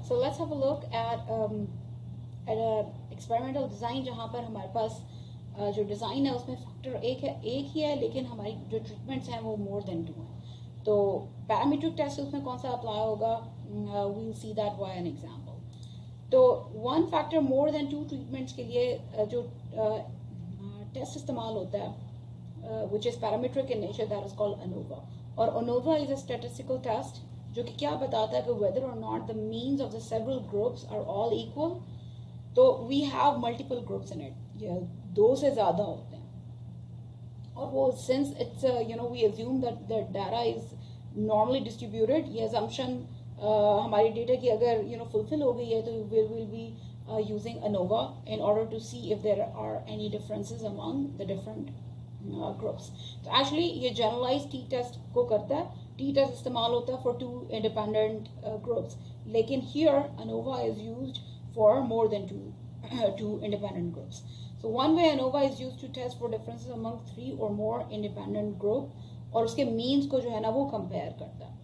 So let's have a look at a experimental design जहाँ पर हमारे पास जो डिज़ाइन है उसमें फैक्टर एक ही है, लेकिन हमारी जो ट्रीटमेंट्स हैं वो मोर देन 2 हैं. तो पैरामीट्रिक टेस्ट उसमें कौन सा अप्लाई होगा, we will see that by an example. तो one factor more than 2 treatments के लिए जो टेस्ट इस्तेमाल होता है which is parametric in nature, that is called ANOVA. और ANOVA is a statistical test जो कि क्या बताता है कि वेदर और not the means of the several groups are all equal. तो we have multiple groups in it, 2 से ज़्यादा होते हैं. और वो since it's we assume that the data is normally distributed, ये अजम्पशन हमारी डेटा की अगर फुलफिल हो गई है तो we will be using ANOVA in order to see if there are any differences among the different groups. तो actually ये generalized t-test को करता है. t-test इस्तेमाल होता है for 2 independent groups, लेकिन here ANOVA is used for more than 2 independent groups. So one way ANOVA is used to test for differences among 3 or more independent group, और उसके means को जो है ना वो compare करता है.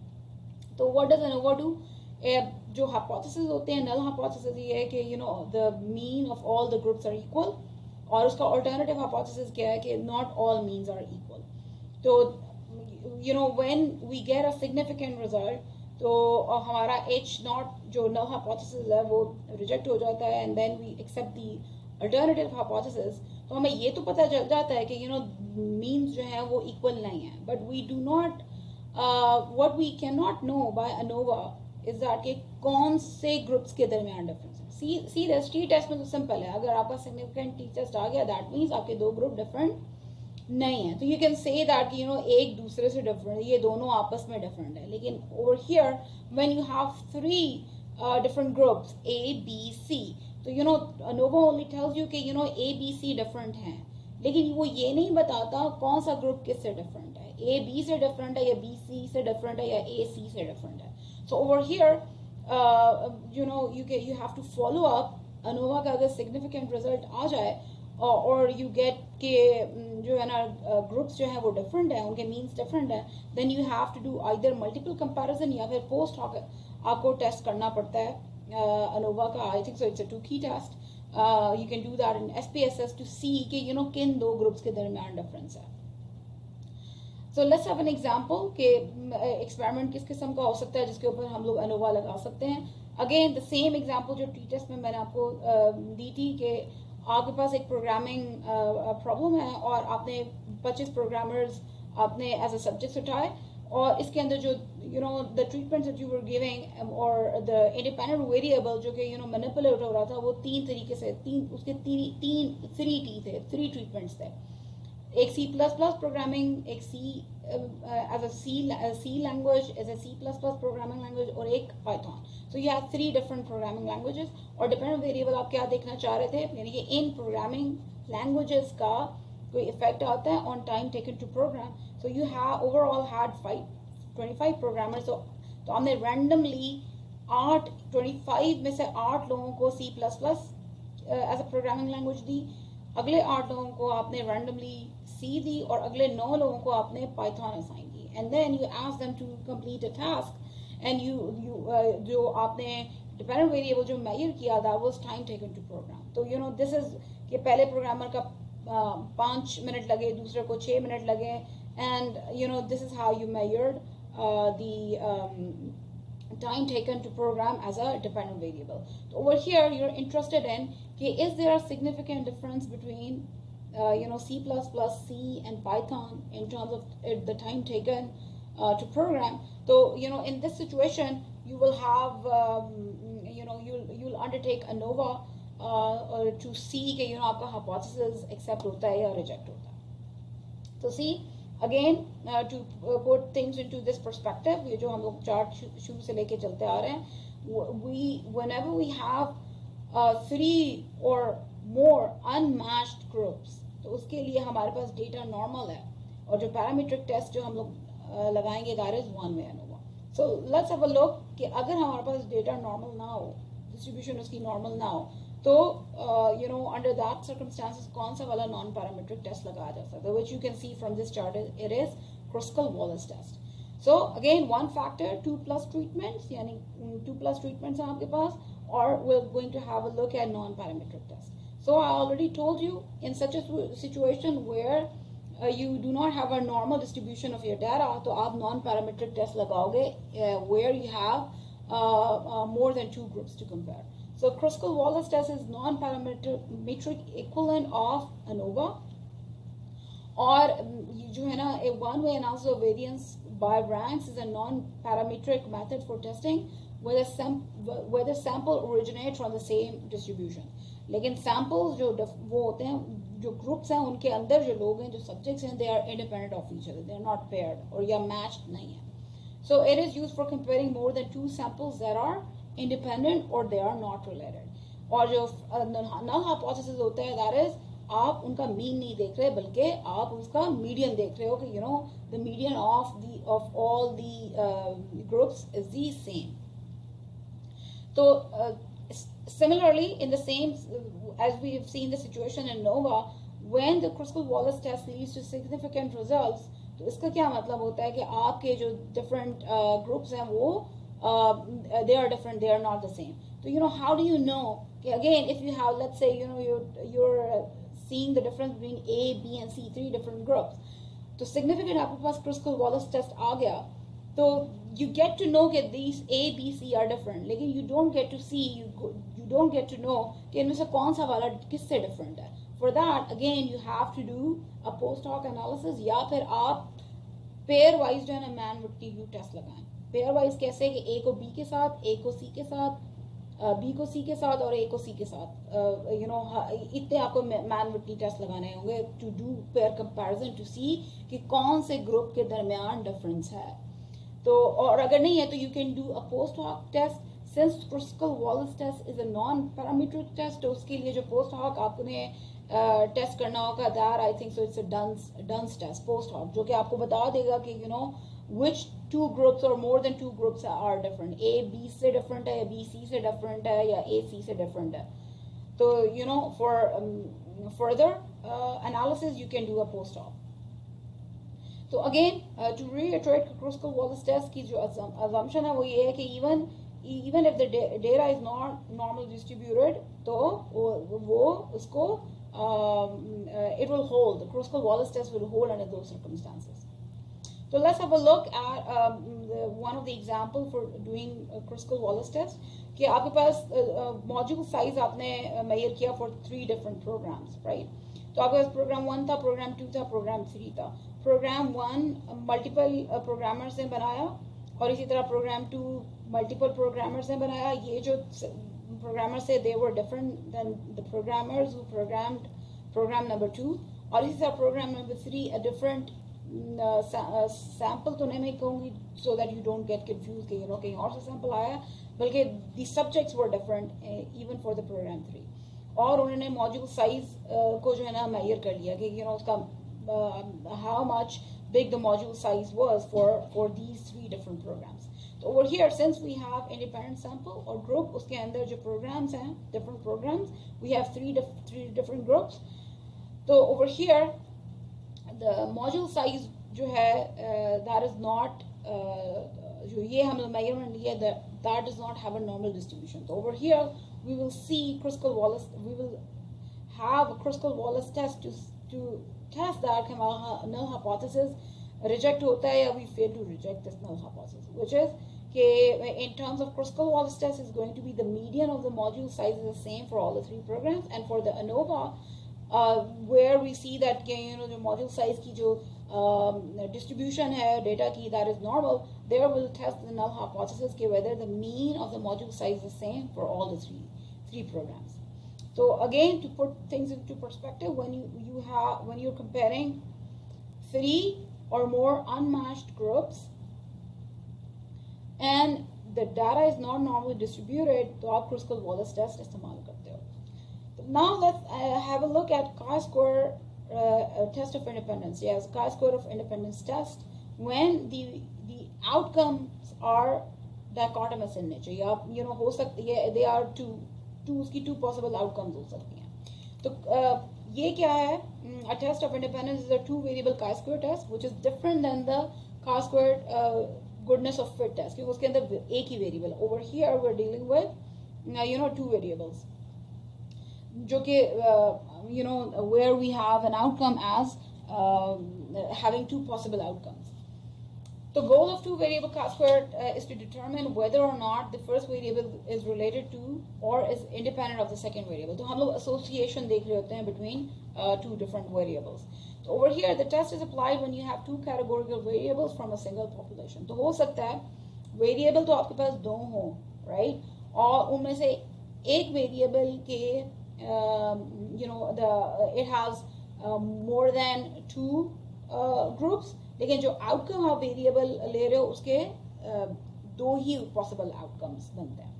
तो what does ANOVA do? जो हाइपोथेसिस होते हैं, नल हाइपोथेसिस ये है कि the mean of all the groups are equal, और उसका अल्टरनेटिव हाइपोथेसिस क्या है कि not all means are equal. तो when we get a significant result, तो हमारा एच नॉट जो नल हाइपोथेसिस है वो रिजेक्ट हो जाता है, and then we accept the alternative hypothesis. तो हमें ये तो पता चल जाता है कि मीन्स जो है वो इक्वल नहीं है, but we do not what we can not know by ANOVA is that कि कौन से ग्रुप्स के दरमियान डिफरेंस है. सी टी टेस्ट में तो सिंपल है, अगर आपका सिग्निफिकेंट टी टेस्ट आ गया दैट मीन्स आपके 2 ग्रुप डिफरेंट नहीं है. तो यू कैन से दैट कि एक दूसरे से डिफरेंट, ये दोनों आपस में डिफरेंट है. लेकिन over here when you have 3 different groups A B C, तो अनोवा ओनली टेल्स यू कि ए बी सी डिफरेंट हैं, लेकिन वो ये नहीं बताता कौन सा ग्रुप किससे डिफरेंट है, ए बी से डिफरेंट है या बी सी से डिफरेंट है या ए सी से डिफरेंट है. So over here, you have to follow up. ANOVA का अगर significant result आ जाए और you get के जो है ना groups जो हैं वो different हैं, उनके means different हैं, then you have to do either multiple comparison या फिर post hoc आपको test करना पड़ता है ANOVA का. I think so it's a 2 key test. You can do that in SPSS to see कि किन 2 groups के दरमियान difference है. So let's have an example कि experiment किस किस्म का हो सकता है जिसके ऊपर हम लोग ANOVA लगा सकते हैं. Again the same example जो t-test में मैंने आपको दी थी कि आपके पास एक प्रोग्रामिंग प्रॉब्लम है और आपने 25 प्रोग्रामर्स आपने एज अ सब्जेक्ट्स उठाए, और इसके अंदर जो the treatment that you were giving और द इंडिपेंडेंट वेरिएबल जो कि मैनिपुलेट हो रहा था वो 3 तरीके से, उसके 3 ट्रीटमेंट्स थे. एक C++ प्रोग्रामिंग, एक as a C language, as a C++ programming language, और एक Python. So you have 3 different programming languages. और डिपेंडेंट वेरिएबल आप क्या देखना चाह रहे थे, यानी कि इन प्रोग्रामिंग लैंग्वेजेस का कोई इफेक्ट आता है on time taken to program. So you have overall had 25 programmers. तो हमने रैंडमली 25 में से 8 लोगों को C++ as a programming language दी, अगले 8 लोगों को आपने रैंडमली C दी, और अगले 9 लोगों को आपने पाइथन असाइन की. And then you ask them to complete a task, and you जो आपने डिपेंडेंट वेरिएबल जो मेजर किया that was time taken to program. तो दिस इज कि पहले प्रोग्रामर का 5 मिनट लगे, दूसरे को 6 मिनट लगे, and this is how you measured the time taken to program as a dependent variable. So over here you're interested in is there a significant difference between C++, C and Python in terms of the time taken to program. So in this situation you will have you'll undertake ANOVA to see कि आपका hypothesis accept होता है या reject होता है. So see again to put things into this perspective, ये जो हम लोग चार्ट शुरू से लेके चलते आ रहे हैं, whenever we have 3 or more unmatched groups, तो उसके लिए हमारे पास डेटा नॉर्मल है, और जो पैरामीट्रिक टेस्ट जो हम लोग लगाएंगे that is one way ANOVA. So let's have a look कि अगर हमारे पास डेटा नॉर्मल ना हो, डिस्ट्रीब्यूशन उसकी नॉर्मल ना हो, तो अंडर दैट सर्कमस्टांसेस कौन सा वाला नॉन पैरामीट्रिक टेस्ट लगाया जा सकता है, which you can see from this chart. It is Kruskal-Wallis test. So again, one factor, 2+ treatments, यानी 2+ treatments हैं आपके पास, or we're going to have a look at non-parametric test. So I already told you, in such a situation where you do not have a normal distribution of your data, तो आप non-parametric test लगाओगे where you have more than 2 groups to compare. So Kruskal-Wallis test is non-parametric equivalent of ANOVA, और जो है ना, a one-way analysis of variance by ranks is a non-parametric method for testing whether sample originate from the same distribution. लेकिन samples जो वो होते हैं, जो groups हैं, उनके अंदर जो लोग हैं, जो subjects हैं, they are independent of each other, they are not paired और या matched नहीं है. So it is used for comparing more than 2 samples that are independent or they are not related. और जो null hypothesis होता है, that is आप उनका मीन नहीं देख रहे, बल्कि आप उसका मीडियन देख रहे हो कि the median of all the groups is the same. So similarly, in the same as we have seen the situation in NOVA, when the Kruskal-Wallis test leads to significant results, तो इसका क्या मतलब होता है कि आपके जो different groups हैं वो they are different, they are not the same. So how do you know? Again, if you have, let's say, you're seeing the difference between A, B and C, 3 different groups. तो significant आपके पास Kruskal-Wallis test आ गया, तो you get to know that these A, B, C are different, लेकिन you don't get to see, you don't get to know कि इनमें से कौन सा वाला किससे different है. For that, again, you have to do a post hoc analysis, या फिर आप pair wise जो है ना Mann-Whitney test लगाएं. Pair wise कैसे कि A को B के साथ, A को C के साथ, B को C के साथ और A को C के साथ, इतने आपको Mann-Whitney टेस्ट लगाने होंगे to do pair comparison to see कि कौन से ग्रुप के दरमियान डिफरेंस है. तो और अगर नहीं है तो you can do a post hoc test. Since Kruskal-Wallis test is a non-parametric test, तो उसके लिए जो post hoc आपने टेस्ट करना होगा, that I think so it's a Dunn's test, post hoc, जो कि आपको बता देगा कि which 2 groups or more than 2 groups are different. A B से different है, या B C से different है, या A C से different है. तो for further analysis you can do a post hoc. So again, to reiterate, Kruskal-Wallis test की जो assumption है वो ये है कि even if the data is not normally distributed, तो वो उसको it will hold. The Kruskal-Wallis test will hold under those circumstances. So let's have a look at one of the example for doing Kruskal-Wallis test. कि आपके पास module size आपने measure किया for 3 different programs, right? तो आपके पास program 1 था, program 2 था, program 3 था. Program 1 multiple programmers ने बनाया, और इसी तरह program 2 multiple programmers ने बनाया. ये जो programmers थे, they were different than the programmers who programmed program number 2. और इसी तरह program number 3 a different sample तो नहीं मैं कहूँगी, so that you don't get confused कि कहीं और से sample आया, बल्कि the subjects were different even for the program 3. और उन्होंने module size को जो है ना measure कर लिया कि उसका how much big the module size was for these 3 different programs. So over here, since we have independent sample or group, उसके अंदर जो programs हैं, different programs, we have 3 different groups. So over here, the module size जो है that is not जो ये हम measurement लिए, that does not have a normal distribution. So over here we will see Kruskal-Wallis, we will have a Kruskal-Wallis test to test that हमारा null hypothesis reject होता है, या we fail to reject this null hypothesis, which is कि in terms of Kruskal-Wallis test is going to be the median of the module size is the same for all the 3 programs, and for the ANOVA where we see that the module size की जो distribution है data की, that is normal, there we'll test the null hypothesis कि whether the mean of the module size is the same for all the three programs. So again, to put things into perspective, when you're comparing 3 or more unmatched groups and the data is not normally distributed, तो आप Kruskal-Wallis test इस्तेमाल करते हो. Now let's have a look at chi-square test of independence. Yes, chi-square of independence test when the outcomes are dichotomous in nature. या हो सकती है, they are two possible outcomes हो सकती हैं. तो ये क्या है? A test of independence is a 2 variable chi-square test which is different than the car squared goodness of fit test, क्योंकि उसके अंदर एक ही variable. Over here we are dealing with two variables, जो कि where we have an outcome as having two possible outcomes. The goal of two variable chi-squared is to determine whether or not the first variable is related to or is independent of the second variable. तो हम लोग association देख रहे होते हैं between two different variables. So over here the test is applied when you have two categorical variables from a single population. तो हो सकता है variable तो आपके पास दो हो, right? और उनमें से एक variable के it has more than two groups, लेकिन जो आउटकम आप वेरिएबल ले रहे हो उसके दो ही पॉसिबल आउटकम्स बनते हैं.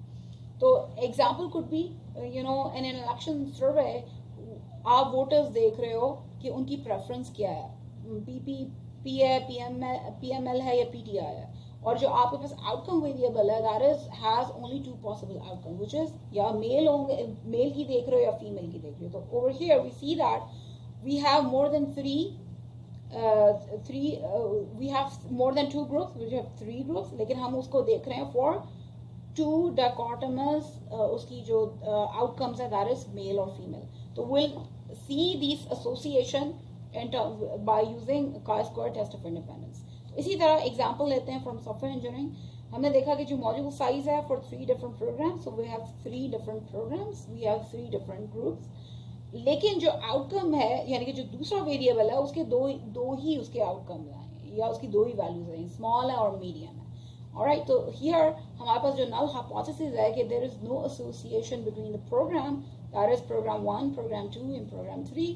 तो example could be in an election survey आप वोटर्स देख रहे हो कि उनकी प्रेफरेंस क्या है, पीपीपी है, पीएमएल है या पीटीआई है, और जो आपके पास आउटकम वेरिएबल है that is has only two possible outcome which is या मेल होंगे, मेल की देख रहे हो या फीमेल की देख रहे हो. तो over here we see that we have more than we have more than two groups, we have three groups, लेकिन हम उसको देख रहे हैं for two dichotomous उसकी जो outcomes है that is male or female. तो we'll see these association by using chi-square test of independence. इसी तरह एग्जाम्पल लेते हैं फ्रॉम सॉफ्टवेयर इंजीनियरिंग. हमने देखा कि जो मॉड्यूल साइज है for 3 different programs, so we have 3 different programs, we have 3 different groups, लेकिन जो आउटकम है यानी कि जो दूसरा वेरिएबल है उसके दो ही उसके आउटकम आए या उसकी दो ही वैल्यूज हैं, स्मॉल है और मीडियम है. ऑलराइट, तो हियर हमारे पास जो नल हाइपोथेसिस है कि there is no association between the program that is program 1, program 2 and program 3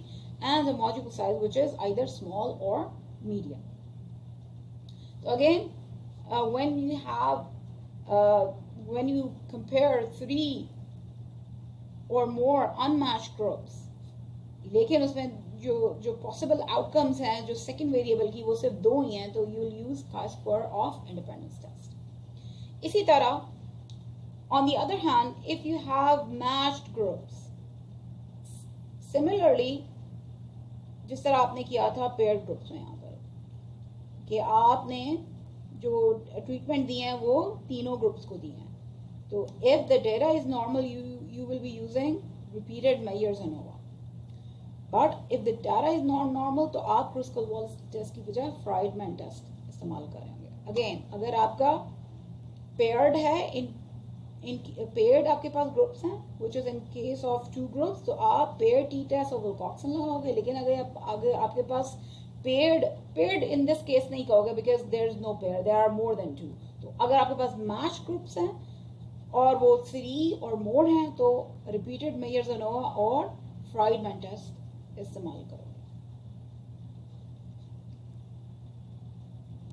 and the module size which is either small or medium. So again, when you compare 3 or more unmatched groups, लेकिन उसमें जो possible outcomes हैं जो second variable की वो सिर्फ दो ही हैं, तो you'll use chi-square of independence test. इसी तरह on the other hand, if you have matched groups, similarly जिस तरह आपने किया था paired groups में यहाँ पर कि आपने जो ट्रीटमेंट दिए हैं वो तीनों ग्रुप्स को दिए हैं, तो if the data is normal you will be using repeated Meyer's ANOVA. But if the data is not normal तो आप Kruskal-Wallis टेस्ट की बजाय फ्राइडमैन टेस्ट इस्तेमाल करेंगे. अगेन अगर आपका पेयर्ड है, इन पेयर्ड आपके पास ग्रुप्स हैं which is in case of two groups, तो आप पेयर टी टेस्ट और विल्कॉक्सन लगाओगे. लेकिन अगर आपके पास पेयर्ड इन दिस केस नहीं कहोगे because there is no pair, there are more than 2. तो अगर आपके पास मैच ग्रुप्स हैं और वो 3 और मोर हैं तो रिपीटेड मेयर्स एनोवा और फ्राइडमैन टेस्ट इस्तेमाल करो.